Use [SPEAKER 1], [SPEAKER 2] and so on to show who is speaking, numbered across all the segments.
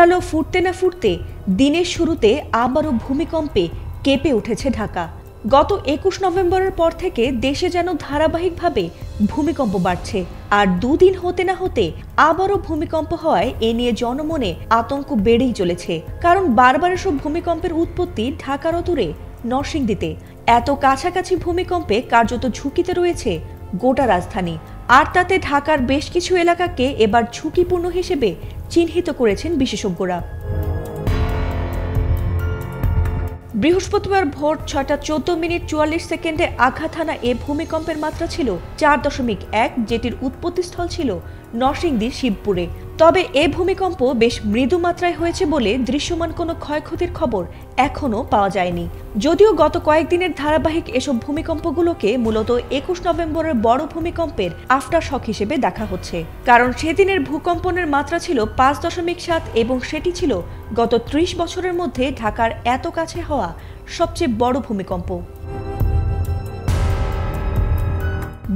[SPEAKER 1] আলো ফুটতে না ফুটতে দিনের শুরুতে আবারও ভূমিকম্পে কেঁপে উঠেছে ঢাকা। গত ২১ নভেম্বরের পর থেকে দেশে যেন ধারাবাহিকভাবে ভূমিকম্প বাড়ছে, আর দুদিন হতে না হতে আবারও ভূমিকম্প হওয়ায় এ নিয়ে জনমনে আতঙ্ক বেড়েই চলেছে। কারণ বারবার এসব ভূমিকম্পের উৎপত্তি ঢাকার দূরে নরসিংদীতে। এত কাছাকাছি ভূমিকম্পে কার্যত ঝুঁকিতে রয়েছে গোটা রাজধানী, আর তাতে ঢাকার বেশ কিছু এলাকাকে এবার ঝুঁকিপূর্ণ হিসেবে চিহ্নিত করেছেন বিশেষজ্ঞরা। বৃহস্পতিবার ভোর ৬টা ১৪ মিনিট ৪৪ সেকেন্ডে আঘাত হানা এ ভূমিকম্পের মাত্রা ছিল ৪.১, যেটির উৎপত্তিস্থল ছিল নরসিংদীর শিবপুরে। তবে এ ভূমিকম্প বেশ মৃদু মাত্রায় হয়েছে বলে দৃশ্যমান কোনো ক্ষয়ক্ষতির খবর এখনও পাওয়া যায়নি। যদিও গত কয়েকদিনের ধারাবাহিক এসব ভূমিকম্পগুলোকে মূলত ২১ নভেম্বরের বড় ভূমিকম্পের আফটার শক হিসেবে দেখা হচ্ছে, কারণ সেদিনের ভূকম্পনের মাত্রা ছিল ৫.৭ এবং সেটি ছিল গত ৩০ বছরের মধ্যে ঢাকার এত কাছে হওয়া সবচেয়ে বড় ভূমিকম্প।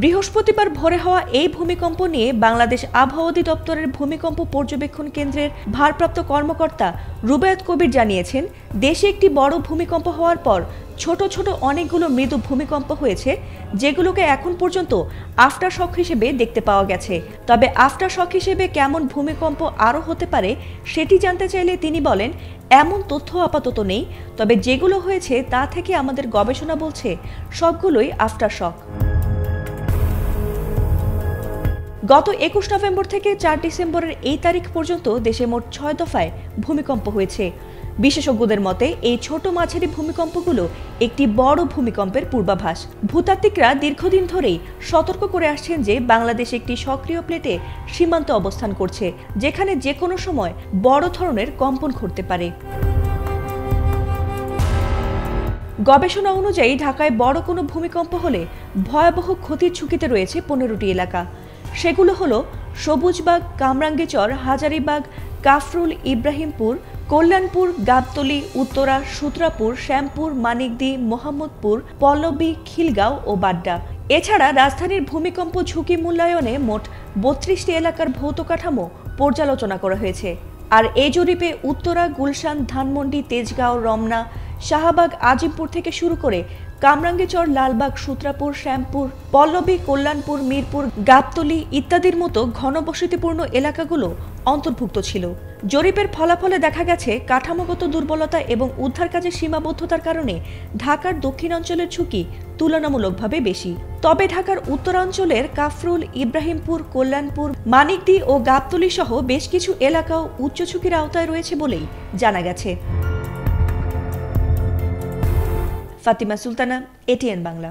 [SPEAKER 1] বৃহস্পতিবার ভোরে হওয়া এই ভূমিকম্প নিয়ে বাংলাদেশ আবহাওয়া অধিদপ্তরের ভূমিকম্প পর্যবেক্ষণ কেন্দ্রের ভারপ্রাপ্ত কর্মকর্তা রুবায়েত কবির জানিয়েছেন, দেশে একটি বড় ভূমিকম্প হওয়ার পর ছোট ছোট অনেকগুলো মৃদু ভূমিকম্প হয়েছে, যেগুলোকে এখন পর্যন্ত আফটার শক হিসেবে দেখতে পাওয়া গেছে। তবে আফটার শক হিসেবে কেমন ভূমিকম্প আরও হতে পারে সেটি জানতে চাইলে তিনি বলেন, এমন তথ্য আপাতত নেই, তবে যেগুলো হয়েছে তা থেকে আমাদের গবেষণা বলছে সবগুলোই আফটার শক। গত ২১ নভেম্বর থেকে ৪ ডিসেম্বরের এই তারিখ পর্যন্ত দেশে মোট ৬ দফায় ভূমিকম্প হয়েছে। বিশেষজ্ঞদের মতে এই ছোট মাঝারি ভূমিকম্পগুলো একটি বড় ভূমিকম্পের পূর্বাভাস। ভূতাত্ত্বিকরা দীর্ঘদিন ধরেই সতর্ক করে আসছেন যে বাংলাদেশ একটি সক্রিয় প্লেটে সীমান্তে অবস্থান করছে, যেখানে যে কোনো সময় বড় ধরনের কম্পন ঘটতে পারে। গবেষণা অনুযায়ী ঢাকায় বড় কোনো ভূমিকম্প হলে ভয়াবহ ক্ষতির ঝুঁকিতে রয়েছে ১৫টি এলাকা। সেগুলো হলো সবুজবাগ, কামরাঙ্গীরচর, হাজারীবাগ, কাফরুল, ইব্রাহিমপুর, কল্যাণপুর, গাবতলী, উত্তরা, সূত্রাপুর, শ্যামপুর, মানিকদি, মোহাম্মদপুর, পল্লবী, খিলগাঁও ও বাড্ডা। এছাড়া রাজধানীর ভূমিকম্প ঝুঁকি মূল্যায়নে মোট ৩২টি এলাকার ভৌত কাঠামো পর্যালোচনা করা হয়েছে। আর এই জরিপে উত্তরা, গুলশান, ধানমন্ডি, তেজগাঁও, রমনা, শাহবাগ, আজিমপুর থেকে শুরু করে কামরাঙ্গীরচর, লালবাগ, সূত্রাপুর, শ্যামপুর, পল্লবী, কল্যাণপুর, মিরপুর, গাবতলী ইত্যাদির মতো ঘনবসতিপূর্ণ এলাকাগুলো অন্তর্ভুক্ত ছিল। জরিপের ফলাফলে দেখা গেছে, কাঠামোগত দুর্বলতা এবং উদ্ধার কাজের সীমাবদ্ধতার কারণে ঢাকার দক্ষিণাঞ্চলের ঝুঁকি তুলনামূলকভাবে বেশি। তবে ঢাকার উত্তরাঞ্চলের কাফরুল, ইব্রাহিমপুর, কল্যাণপুর, মানিকদি ও গাবতলী সহ বেশ কিছু এলাকাও উচ্চ ঝুঁকির আওতায় রয়েছে বলেই জানা গেছে। ফাতিমা সুলতানা, এটিএন বাংলা।